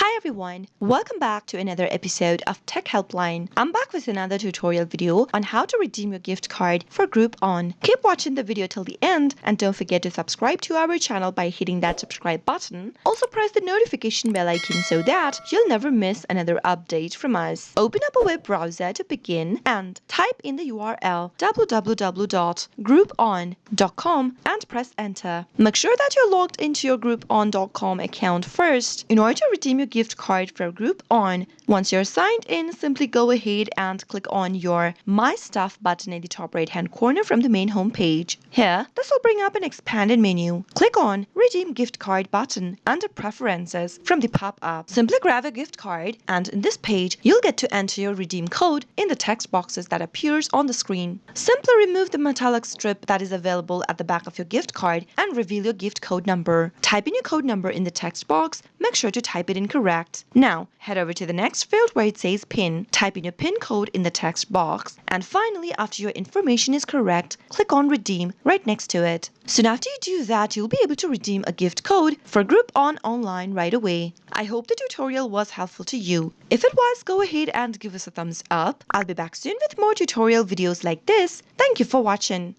Hi everyone, welcome back to another episode of Tech Helpline. I'm back with another tutorial video on how to redeem your gift card for Groupon. Keep watching the video till the end and don't forget to subscribe to our channel by hitting that subscribe button. Also press the notification bell icon so that you'll never miss another update from us. Open up a web browser to begin and type in the URL www.groupon.com and press enter. Make sure that you're logged into your Groupon.com account first in order to redeem your gift card for Groupon. Once you're signed in, simply go ahead and click on your My Stuff button in the top right hand corner from the main home page. Here, this will bring up an expanded menu. Click on Redeem Gift Card button under Preferences from the pop-up. Simply grab a gift card and in this page, you'll get to enter your redeem code in the text boxes that appears on the screen. Simply remove the metallic strip that is available at the back of your gift card and reveal your gift code number. Type in your code number in the text box. Make sure to type it in correct. Now, head over to the next field where it says PIN. Type in your PIN code in the text box. And finally, after your information is correct, click on Redeem right next to it. Soon after you do that, you'll be able to redeem a gift code for Groupon online right away. I hope the tutorial was helpful to you. If it was, go ahead and give us a thumbs up. I'll be back soon with more tutorial videos like this. Thank you for watching.